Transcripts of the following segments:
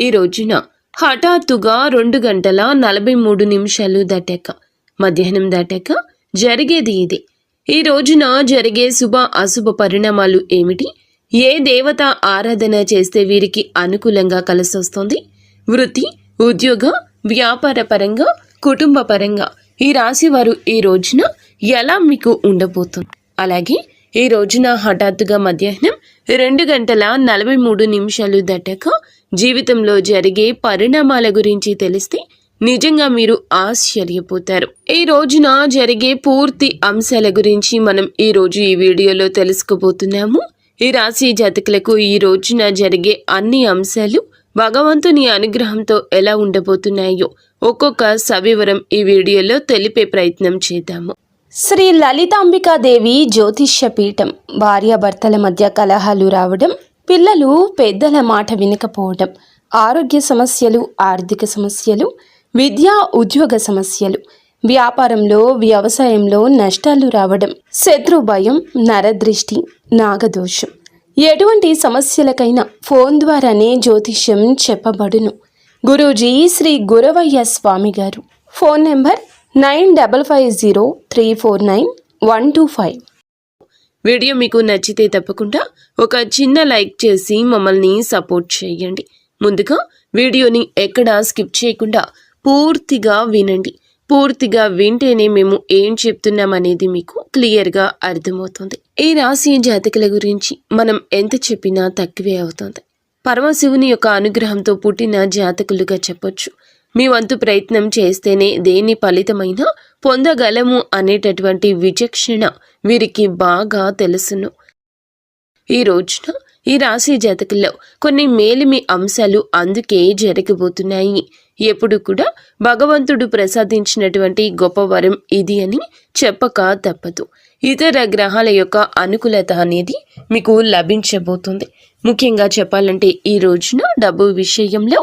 ఈ రోజున హఠాత్తుగా 2 గంటల 43 నిమిషాలు దాటాక మధ్యాహ్నం దాటాక జరిగేది ఇది. ఈ రోజున జరిగే శుభ అశుభ పరిణామాలు ఏమిటి? ఏ దేవత ఆరాధన చేస్తే వీరికి అనుకూలంగా కలిసొస్తుంది? వృత్తి, ఉద్యోగ, వ్యాపార పరంగా, కుటుంబ పరంగా ఈ రాశి వారు ఈ రోజున ఎలా మీకు ఉండబోతుంది? అలాగే ఈ రోజున హఠాత్తుగా మధ్యాహ్నం 2 గంటల 43 నిమిషాలు దాటాక జీవితంలో జరిగే పరిణామాల గురించి తెలిస్తే నిజంగా మీరు ఆశ్చర్యపోతారు. ఈ రోజున జరిగే పూర్తి అంశాల గురించి మనం ఈ రోజు ఈ వీడియోలో తెలుసుకోబోతున్నాము. ఈ రాశి జాతకులకు ఈ రోజున జరిగే అన్ని అంశాలు భగవంతుని అనుగ్రహంతో ఎలా ఉండబోతున్నాయో ఒక్కొక్క సవివరం ఈ వీడియోలో తెలిపే ప్రయత్నం చేద్దాము. శ్రీ లలితాంబికాదేవి జ్యోతిష్య పీఠం. భార్యాభర్తల మధ్య కలహాలు రావడం, పిల్లలు పెద్దల మాట వినకపోవడం, ఆరోగ్య సమస్యలు, ఆర్థిక సమస్యలు, విద్యా ఉద్యోగ సమస్యలు, వ్యాపారంలో వ్యవసాయంలో నష్టాలు రావడం, శత్రు భయం, నరదృష్టి, నాగదోషం, ఎటువంటి సమస్యలకైనా ఫోన్ ద్వారానే జ్యోతిష్యం చెప్పబడును. గురూజీ శ్రీ గురవయ్య స్వామి గారు. Phone number 9550349125. వీడియో మీకు నచ్చితే తప్పకుండా ఒక చిన్న లైక్ చేసి మమ్మల్ని సపోర్ట్ చేయండి. ముందుగా వీడియోని ఎక్కడా స్కిప్ చేయకుండా పూర్తిగా వినండి. పూర్తిగా వింటేనే మేము ఏం చెప్తున్నామనేది మీకు క్లియర్గా అర్థమవుతుంది. ఈ రాశి జాతకుల గురించి మనం ఎంత చెప్పినా తక్కువే అవుతుంది. పరమశివుని యొక్క అనుగ్రహంతో పుట్టిన జాతకులుగా చెప్పొచ్చు. మీ వంతు ప్రయత్నం చేస్తేనే దేని ఫలితమైనా పొందగలము అనేటటువంటి విచక్షణ వీరికి బాగా తెలుసును. ఈ రోజున ఈ రాశి జాతకుల్లో కొన్ని మేలిమి అంశాలు అందుకే జరగబోతున్నాయి. ఎప్పుడు కూడా భగవంతుడు ప్రసాదించినటువంటి గొప్ప వరం ఇది అని చెప్పక తప్పదు. ఇతర గ్రహాల యొక్క అనుకూలత అనేది మీకు లభించబోతుంది. ముఖ్యంగా చెప్పాలంటే ఈ రోజున డబ్బు విషయంలో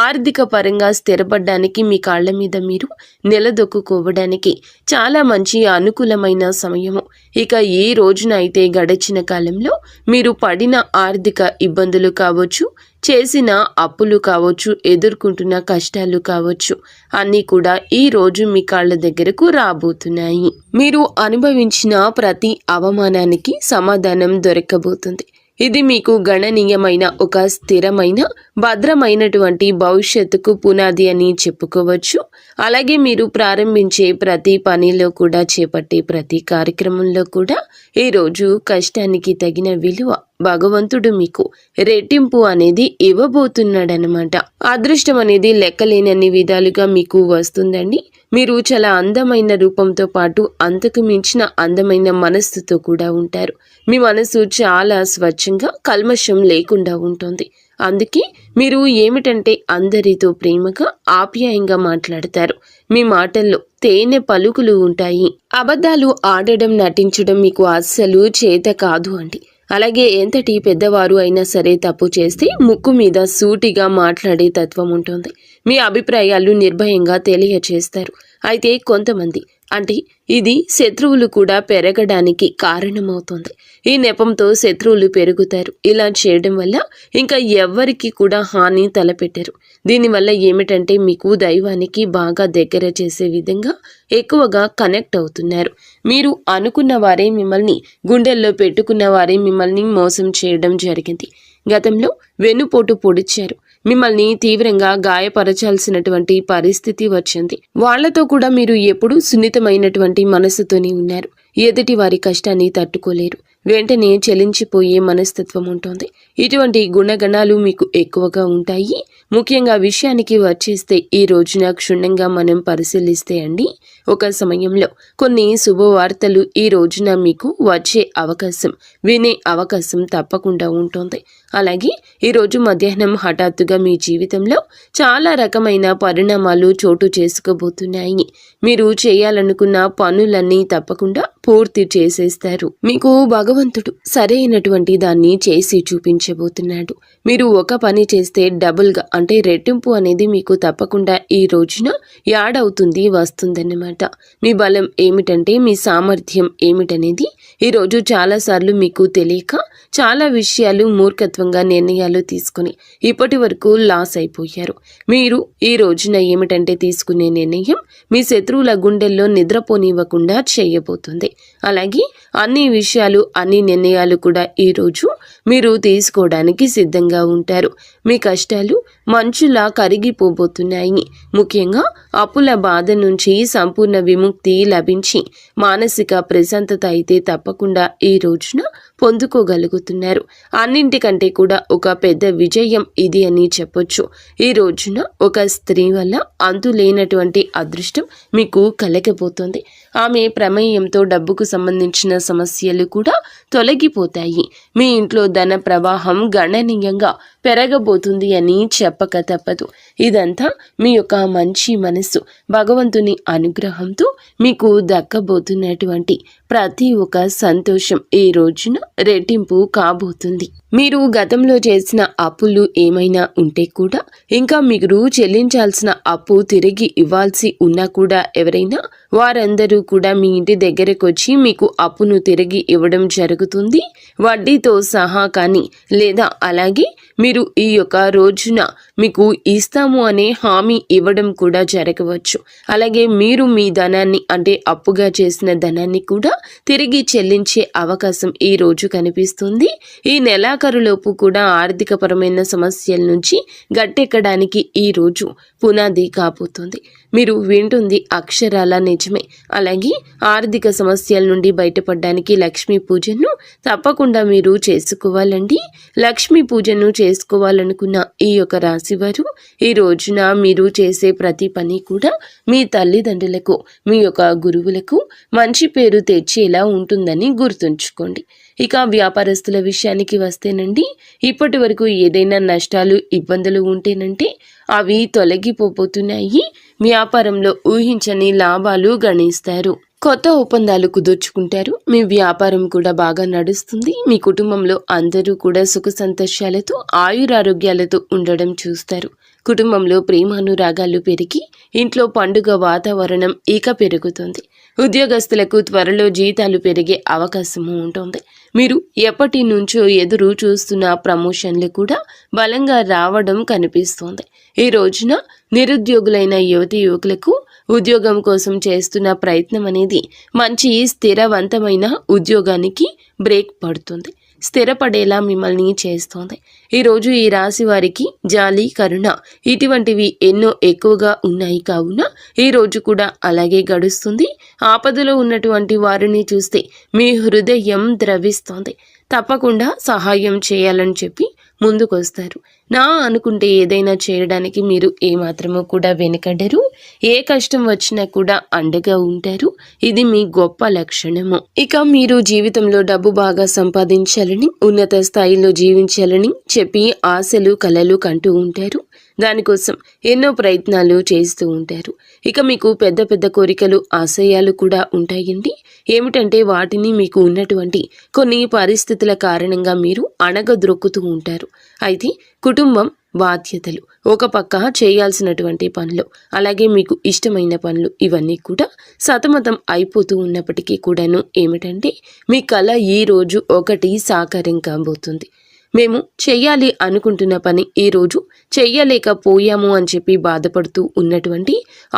ఆర్థిక పరంగా స్థిరపడడానికి, మీ కాళ్ల మీద మీరు నిలదొక్కుకోవడానికి చాలా మంచి అనుకూలమైన సమయము. ఇక ఈ రోజున అయితే గడిచిన కాలంలో మీరు పడిన ఆర్థిక ఇబ్బందులు కావచ్చు, చేసిన అప్పులు కావచ్చు, ఎదుర్కొంటున్న కష్టాలు కావచ్చు, అన్నీ కూడా ఈ రోజు మీ కాళ్ళ దగ్గరకు రాబోతున్నాయి. మీరు అనుభవించిన ప్రతి అవమానానికి సమాధానం దొరకబోతుంది. ఇది మీకు గణనీయమైన ఒక స్థిరమైన భద్రమైనటువంటి భవిష్యత్తుకు పునాది అని చెప్పుకోవచ్చు. అలాగే మీరు ప్రారంభించే ప్రతి పనిలో కూడా, చేపట్టే ప్రతి కార్యక్రమంలో కూడా ఈరోజు కష్టానికి తగిన విలువ భగవంతుడు మీకు రెట్టింపు అనేది ఇవ్వబోతున్నాడనమాట. అదృష్టం అనేది లెక్కలేనన్ని విధాలుగా మీకు వస్తుందండి. మీరు చాలా అందమైన రూపంతో పాటు అంతకు మించిన అందమైన మనస్సుతో కూడా ఉంటారు. మీ మనసు చాలా స్వచ్ఛంగా, కల్మషం లేకుండా ఉంటుంది. అందుకే మీరు ఏమిటంటే అందరితో ప్రేమగా, ఆప్యాయంగా మాట్లాడతారు. మీ మాటల్లో తేనె పలుకులు ఉంటాయి. అబద్ధాలు ఆడడం, నటించడం మీకు అస్సలు చేత కాదు అండి. అలాగే ఎంతటి పెద్దవారు అయినా సరే తప్పు చేస్తే ముక్కు మీద సూటిగా మాట్లాడే తత్వం ఉంటుంది. మీ అభిప్రాయాలు నిర్భయంగా తెలియచేస్తారు. అయితే కొంతమంది, అంటే ఇది శత్రువులు కూడా పెరగడానికి కారణమవుతుంది. ఈ నెపంతో శత్రువులు పెరుగుతారు. ఇలా చేయడం వల్ల ఇంకా ఎవ్వరికి కూడా హాని తలపెట్టరు. దీనివల్ల ఏమిటంటే మీకు దైవానికి బాగా దగ్గర చేసే విధంగా ఎక్కువగా కనెక్ట్ అవుతున్నారు. మీరు అనుకున్న వారే మిమ్మల్ని, గుండెల్లో పెట్టుకున్న వారే మిమ్మల్ని మోసం చేయడం జరిగింది. గతంలో వెన్నుపోటు పొడిచారు. మిమ్మల్ని తీవ్రంగా గాయపరచాల్సినటువంటి పరిస్థితి వచ్చింది. వాళ్లతో కూడా మీరు ఎప్పుడూ సున్నితమైనటువంటి మనసుతోనే ఉన్నారు. ఎదుటి వారి కష్టాన్ని తట్టుకోలేరు. వెంటనే చలించిపోయే మనస్తత్వం ఉంటుంది. ఇటువంటి గుణగణాలు మీకు ఎక్కువగా ఉంటాయి. ముఖ్యంగా విషయానికి వచ్చేస్తే ఈ రోజున క్షుణ్ణంగా మనం పరిశీలిస్తే అండి, ఒక సమయంలో కొన్ని శుభవార్తలు ఈ రోజున మీకు వచ్చే అవకాశం, వినే అవకాశం తప్పకుండా ఉంటుంది. అలాగే ఈరోజు మధ్యాహ్నం హఠాత్తుగా మీ జీవితంలో చాలా రకమైన పరిణామాలు చోటు చేసుకోబోతున్నాయి. మీరు చేయాలనుకున్న పనులన్నీ తప్పకుండా పూర్తి చేసేస్తారు. మీకు భగవంతుడు సరైనటువంటి దాన్ని చేసి చూపించబోతున్నాడు. మీరు ఒక పని చేస్తే డబుల్గా, అంటే రెట్టింపు అనేది మీకు తప్పకుండా ఈ రోజున యాడ్ అవుతుంది, వస్తుందన్నమాట. మీ బలం ఏమిటంటే, మీ సామర్థ్యం ఏమిటనేది ఈరోజు చాలాసార్లు మీకు తెలియక చాలా విషయాలు మూర్ఖత్వం అమాయకత్వంగా నిర్ణయాలు తీసుకుని ఇప్పటి వరకు లాస్ అయిపోయారు. మీరు ఈ రోజున ఏమిటంటే తీసుకునే నిర్ణయం మీ శత్రువుల గుండెల్లో నిద్రపోనివ్వకుండా చేయబోతుంది. అలాగే అన్ని విషయాలు అన్ని నిర్ణయాలు కూడా ఈరోజు మీరు తీసుకోవడానికి సిద్ధంగా ఉంటారు. మీ కష్టాలు మంచులా కరిగిపోబోతున్నాయి. ముఖ్యంగా అప్పుల బాధ నుంచి సంపూర్ణ విముక్తి లభించి మానసిక ప్రశాంతత అయితే తప్పకుండా ఈ రోజున పొందుకోగలుగుతున్నారు. అన్నింటికంటే కూడా ఒక పెద్ద విజయం ఇది అని చెప్పొచ్చు. ఈ రోజున ఒక స్త్రీ వల్ల అంతులేనటువంటి అదృష్టం మీకు కలగబోతోంది. ఆమె ప్రమేయంతో డబ్బుకు సంబంధించిన సమస్యలు కూడా తొలగిపోతాయి. మీ ఇంట్లో ధన ప్రవాహం గణనీయంగా పెరగబోతుంది అని చెప్పక తప్పదు. ఇదంతా మీ యొక్క మంచి మనస్సు భగవంతుని అనుగ్రహంతో మీకు దక్కబోతున్నటువంటి ప్రతి ఒక్క సంతోషం ఈ రోజున రెట్టింపు కాబోతుంది. మీరు గతంలో చేసిన అప్పులు ఏమైనా ఉంటే కూడా ఇంకా మీరు చెల్లించాల్సిన అప్పు తిరిగి ఇవ్వాల్సి ఉన్నా కూడా ఎవరైనా వారందరూ కూడా మీ ఇంటి దగ్గరకు వచ్చి మీకు అప్పును తిరిగి ఇవ్వడం జరుగుతుంది, వడ్డీతో సహా. కానీ లేదా అలాగే మీరు ఈ యొక్క రోజున మీకు ఇస్తాము అనే హామీ ఇవ్వడం కూడా జరగవచ్చు. అలాగే మీరు మీ ధనాన్ని అంటే అప్పుగా చేసిన ధనాన్ని కూడా తిరిగి చెల్లించే అవకాశం ఈ రోజు కనిపిస్తుంది. ఈ నెలాఖరులోపు కూడా ఆర్థికపరమైన సమస్యల నుంచి గట్టెక్కడానికి ఈ రోజు పునాది కాబోతుంది. మీరు వింటుంది అక్షరాల నిజమే. అలాగే ఆర్థిక సమస్యల నుండి బయటపడడానికి లక్ష్మీ పూజను తప్పకుండా మీరు చేసుకోవాలండి. లక్ష్మీ పూజను చేసుకోవాలనుకున్న ఈ యొక్క రాశి వారు ఈ రోజున మీరు చేసే ప్రతి పని కూడా మీ తల్లిదండ్రులకు మీ యొక్క గురువులకు మంచి పేరు తెచ్చేలా ఉంటుందని గుర్తుంచుకోండి. ఇక వ్యాపారస్తుల విషయానికి వస్తేనండి, ఇప్పటి వరకు ఏదైనా నష్టాలు ఇబ్బందులు ఉంటేనంటే అవి తొలగిపోతున్నాయి. వ్యాపారంలో ఊహించని లాభాలు గణిస్తారు. కొత్త ఒప్పందాలు కుదుర్చుకుంటారు. మీ వ్యాపారం కూడా బాగా నడుస్తుంది. మీ కుటుంబంలో అందరూ కూడా సుఖ సంతోషాలతో ఆయురారోగ్యాలతో ఉండడం చూస్తారు. కుటుంబంలో ప్రేమానురాగాలు పెరిగి ఇంట్లో పండుగ వాతావరణం ఇక పెరుగుతుంది. ఉద్యోగస్తులకు త్వరలో జీతాలు పెరిగే అవకాశము ఉంటుంది. మీరు ఎప్పటి నుంచో ఎదురు చూస్తున్న ప్రమోషన్లు కూడా బలంగా రావడం కనిపిస్తోంది. ఈ రోజున నిరుద్యోగులైన యువతి యువకులకు ఉద్యోగం కోసం చేస్తున్న ప్రయత్నం అనేది మంచి స్థిరవంతమైన ఉద్యోగానికి బ్రేక్ పడుతుంది, స్థిరపడేలా మిమ్మల్ని చేస్తోంది. ఈరోజు ఈ రాశి వారికి జాలి, కరుణ ఇటువంటివి ఎన్నో ఎక్కువగా ఉన్నాయి. కావున ఈ రోజు కూడా అలాగే గడుస్తుంది. ఆపదలో ఉన్నటువంటి వారిని చూస్తే మీ హృదయం ద్రవిస్తోంది. తప్పకుండా సహాయం చేయాలని చెప్పి ముందుకొస్తారు. నా అనుకుంటే ఏదైనా చేయడానికి మీరు ఏమాత్రమూ కూడా వెనకడరు. ఏ కష్టం వచ్చినా కూడా అండగా ఉంటారు. ఇది మీ గొప్ప లక్షణము. ఇక మీరు జీవితంలో డబ్బు బాగా సంపాదించాలని, ఉన్నత స్థాయిలో జీవించాలని చెప్పి ఆశలు కలలు కంటూ ఉంటారు. దానికోసం ఎన్నో ప్రయత్నాలు చేస్తూ ఉంటారు. ఇక మీకు పెద్ద పెద్ద కోరికలు, ఆశయాలు కూడా ఉంటాయండి. ఏమిటంటే వాటిని మీకు ఉన్నటువంటి కొన్ని పరిస్థితుల కారణంగా మీరు అణగద్రొక్కుతూ ఉంటారు. అయితే కుటుంబం, బాధ్యతలు, ఒక పక్క చేయాల్సినటువంటి పనులు, అలాగే మీకు ఇష్టమైన పనులు ఇవన్నీ కూడా సతమతం అయిపోతూ ఉన్నప్పటికీ కూడాను ఏమిటంటే మీ కళ ఈ రోజు ఒకటి సాకారం కాబోతుంది. మేము చెయ్యాలి అనుకుంటున్న పని ఈరోజు చెయ్యలేకపోయాము అని చెప్పి బాధపడుతూ ఉన్నటువంటి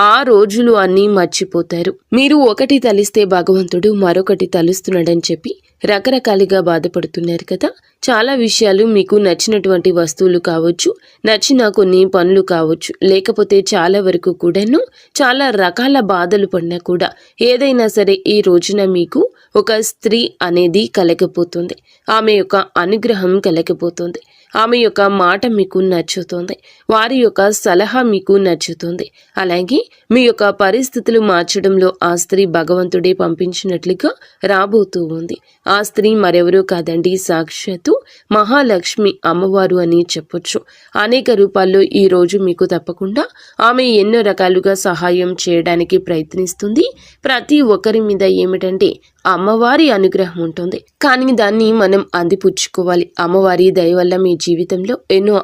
ఆ రోజులు అన్నీ మర్చిపోతారు. మీరు ఒకటి తలిస్తే భగవంతుడు మరొకటి తలుస్తున్నాడని చెప్పి రకరకాలుగా బాధపడుతున్నారు కదా. చాలా విషయాలు మీకు నచ్చినటువంటి వస్తువులు కావచ్చు, నచ్చిన కొన్ని పనులు కావచ్చు, లేకపోతే చాలా వరకు కూడాను చాలా రకాల బాధలు పడినా కూడా ఏదైనా సరే ఈ రోజున మీకు ఒక స్త్రీ అనేది కలగపోతుంది. ఆమె యొక్క అనుగ్రహం కలగపోతుంది. ఆమె యొక్క మాట మీకు నచ్చుతుంది. వారి యొక్క సలహా మీకు నచ్చుతుంది. అలాగే మీ యొక్క పరిస్థితులు మార్చడంలో ఆ స్త్రీ భగవంతుడే పంపించినట్లుగా రాబోతూ ఉంది. ఆ స్త్రీ మరెవరూ కాదండి, సాక్షాత్తు మహాలక్ష్మి అమ్మవారు అని చెప్పొచ్చు. అనేక రూపాల్లో ఈ రోజు మీకు తప్పకుండా ఆమె ఎన్నో రకాలుగా సహాయం చేయడానికి ప్రయత్నిస్తుంది. ప్రతి ఒక్కరి మీద ఏమిటంటే అమ్మవారి అనుగ్రహం ఉంటుంది. కానీ దాన్ని మనం అందిపుచ్చుకోవాలి. అమ్మవారి దయ వల్ల మీ జీవితంలో ఎన్నో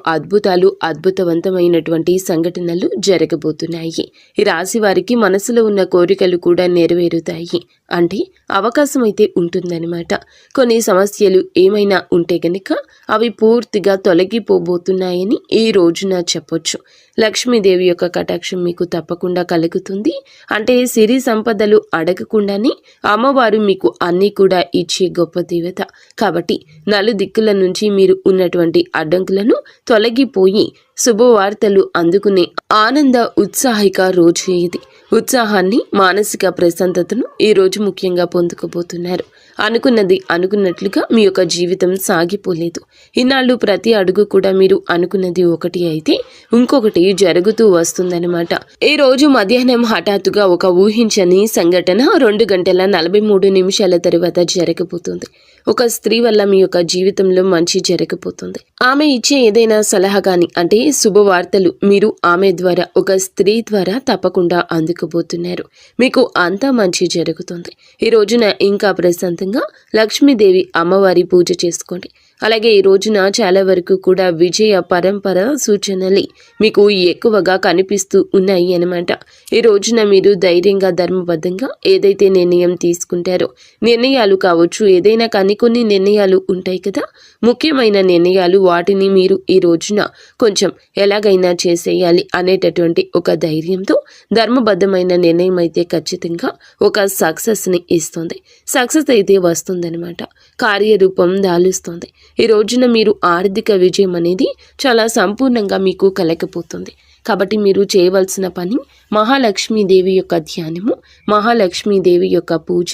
అద్భుతవంతమైనటువంటి సంఘటనలు జరగబోతున్నాయి. ఈ రాశి వారికి మనసులో ఉన్న కోరికలు కూడా నెరవేరుతాయి. అంటే అవకాశం అయితే ఉంటుందన్నమాట. కొన్ని సమస్యలు ఏమైనా ఉంటే గనుక అవి పూర్తిగా తొలగిపోబోతున్నాయని ఈ రోజున చెప్పొచ్చు. లక్ష్మీదేవి యొక్క కటాక్షం మీకు తప్పకుండా కలుగుతుంది. అంటే సిరి సంపదలు అడగకుండానే అమ్మవారు మీకు అన్నీ కూడా ఇచ్చే గొప్ప దేవత కాబట్టి నలుదిక్కుల నుంచి మీరు ఉన్నటువంటి అడ్డంకులను తొలగిపోయి శుభవార్తలు అందుకునే ఆనంద ఉత్సాహిక రోజు ఇది. ఉత్సాహాన్ని, మానసిక ప్రశాంతతను ఈ రోజు ముఖ్యంగా పొందుకోబోతున్నారు. అనుకున్నది అనుకున్నట్లుగా మీ యొక్క జీవితం సాగిపోలేదు. ఇన్నాళ్ళు ప్రతి అడుగు కూడా మీరు అనుకున్నది ఒకటి అయితే ఇంకొకటి జరుగుతూ వస్తుందన్నమాట. ఈ రోజు మధ్యాహ్నం హఠాత్తుగా ఒక ఊహించని సంఘటన 2:43 తర్వాత జరగబోతుంది. ఒక స్త్రీ వల్ల మీ యొక్క జీవితంలో మంచి జరగబోతుంది. ఆమె ఇచ్చే ఏదైనా సలహా కానీ అంటే శుభవార్తలు మీరు ఆమె ద్వారా, ఒక స్త్రీ ద్వారా తప్పకుండా అందుకోబోతున్నారు. మీకు అంతా మంచి జరుగుతుంది. ఈ రోజున ఇంకా ప్రశాంతంగా లక్ష్మీదేవి అమ్మవారి పూజ చేసుకోండి. అలాగే ఈ రోజున చాలా వరకు కూడా విజయ పరంపర సూచనలు మీకు ఎక్కువగా కనిపిస్తూ ఉన్నాయి అన్నమాట. ఈ రోజున మీరు ధైర్యంగా, ధర్మబద్ధంగా ఏదైతే నిర్ణయం తీసుకుంటారో, నిర్ణయాలు కావచ్చు, ఏదైనా కానీ కొన్ని నిర్ణయాలు ఉంటాయి కదా, ముఖ్యమైన నిర్ణయాలు, వాటిని మీరు ఈ రోజున కొంచెం ఎలాగైనా చేసేయాలి అనేటటువంటి ఒక ధైర్యంతో ధర్మబద్ధమైన నిర్ణయం అయితే ఖచ్చితంగా ఒక సక్సెస్ని ఇస్తుంది. సక్సెస్ అయితే వస్తుందన్నమాట. కార్యరూపం దాలుస్తుంది. ఈ రోజున మీరు ఆర్థిక విజయం అనేది చాలా సంపూర్ణంగా మీకు కలగబోతుంది. కాబట్టి మీరు చేయవలసిన పని మహాలక్ష్మీదేవి యొక్క ధ్యానము, మహాలక్ష్మీదేవి యొక్క పూజ,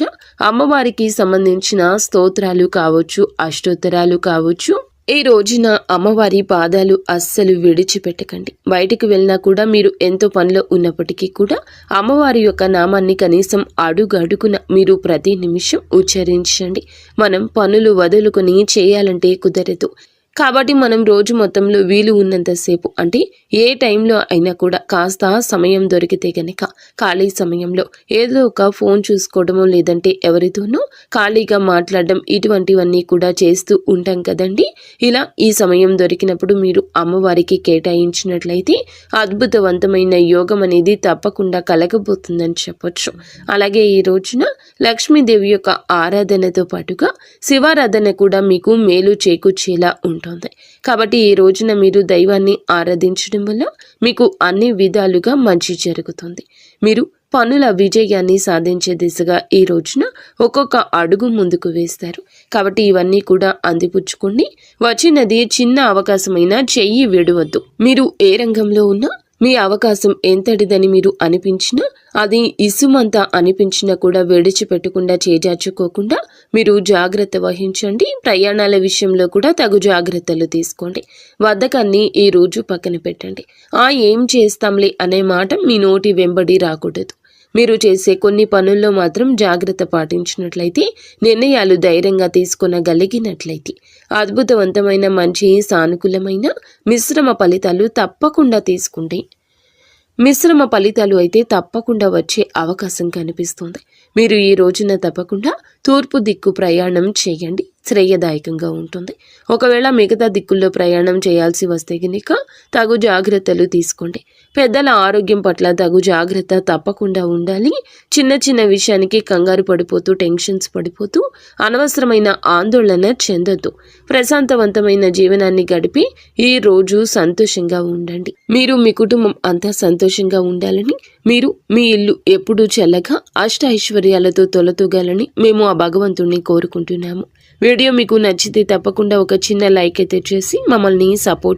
అమ్మవారికి సంబంధించిన స్తోత్రాలు కావచ్చు, అష్టోత్తరాలు కావచ్చు. ఈ రోజున అమ్మవారి పాదాలు అస్సలు విడిచిపెట్టకండి. బయటికి వెళ్ళినా కూడా మీరు ఎంతో పనిలో ఉన్నప్పటికీ కూడా అమ్మవారి యొక్క నామాన్ని కనీసం అడుగడుగున మీరు ప్రతి నిమిషం ఉచ్చరించండి. మనం పనులు వదులుకొని చేయాలంటే కుదరదు. కాబట్టి మనం రోజు మొత్తంలో వీలు ఉన్నంతసేపు, అంటే ఏ టైంలో అయినా కూడా కాస్త సమయం దొరికితే గనక ఖాళీ సమయంలో ఏదో ఒక ఫోన్ చూసుకోవడమో, లేదంటే ఎవరితోనో ఖాళీగా మాట్లాడడం, ఇటువంటివన్నీ కూడా చేస్తూ ఉంటాం కదండి. ఇలా ఈ సమయం దొరికినప్పుడు మీరు అమ్మవారికి కేటాయించినట్లయితే అద్భుతవంతమైన యోగం అనేది తప్పకుండా కలగబోతుందని చెప్పొచ్చు. అలాగే ఈ రోజున లక్ష్మీదేవి యొక్క ఆరాధనతో పాటుగా శివారాధన కూడా మీకు మేలు చేకూర్చేలా ఉంటుంది. కాబట్టి ఈ రోజున మీరు దైవాన్ని ఆరాధించడం వల్ల మీకు అన్ని విధాలుగా మంచి జరుగుతుంది. మీరు పనుల విజయాన్ని సాధించే దిశగా ఈ రోజున ఒక్కొక్క అడుగు ముందుకు వేస్తారు. కాబట్టి ఇవన్నీ కూడా అందిపుచ్చుకోండి. వచ్చినది చిన్న అవకాశమైనా చెయ్యి విడవద్దు. మీరు ఏ రంగంలో ఉన్నా మీ అవకాశం ఎంతటిదని మీరు అనిపించినా, అది ఇసుమంతా అనిపించినా కూడా విడిచిపెట్టకుండా, చేజార్చుకోకుండా మీరు జాగ్రత్త వహించండి. ప్రయాణాల విషయంలో కూడా తగు జాగ్రత్తలు తీసుకోండి. బద్ధకాన్ని ఈ రోజు పక్కన పెట్టండి. ఏం చేస్తాంలే అనే మాట మీ నోటి వెంబడి రాకూడదు. మీరు చేసే కొన్ని పనుల్లో మాత్రం జాగ్రత్త పాటించినట్లయితే, నిర్ణయాలు ధైర్యంగా తీసుకొనగలిగినట్లయితే అద్భుతవంతమైన, మంచి, సానుకూలమైన మిశ్రమ ఫలితాలు తప్పకుండా తీసుకుంటే, మిశ్రమ ఫలితాలు అయితే తప్పకుండా వచ్చే అవకాశం కనిపిస్తుంది. మీరు ఈ రోజున తప్పకుండా తూర్పు దిక్కు ప్రయాణం చేయండి. శ్రేయదాయకంగా ఉంటుంది. ఒకవేళ మిగతా దిక్కుల్లో ప్రయాణం చేయాల్సి వస్తే కనుక తగు జాగ్రత్తలు తీసుకోండి. పెద్దల ఆరోగ్యం పట్ల తగు జాగ్రత్త తప్పకుండా ఉండాలి. చిన్న చిన్న విషయానికి కంగారు పడిపోతూ, టెన్షన్స్ పడిపోతూ అనవసరమైన ఆందోళన చెందొద్దు. ప్రశాంతవంతమైన జీవనాన్ని గడిపి ఈ రోజు సంతోషంగా ఉండండి. మీరు, మీ కుటుంబం అంతా సంతోషంగా ఉండాలని, మీరు మీ ఇల్లు ఎప్పుడూ చల్లగా అష్ట ఐశ్వర్యాలతో తొలతూగాలని మేము ఆ భగవంతుణ్ణి కోరుకుంటున్నాము. వీడియో మీకు నచ్చితే తప్పకుండా ఒక చిన్న లైక్ అయితే చేసి మమ్మల్ని సపోర్ట్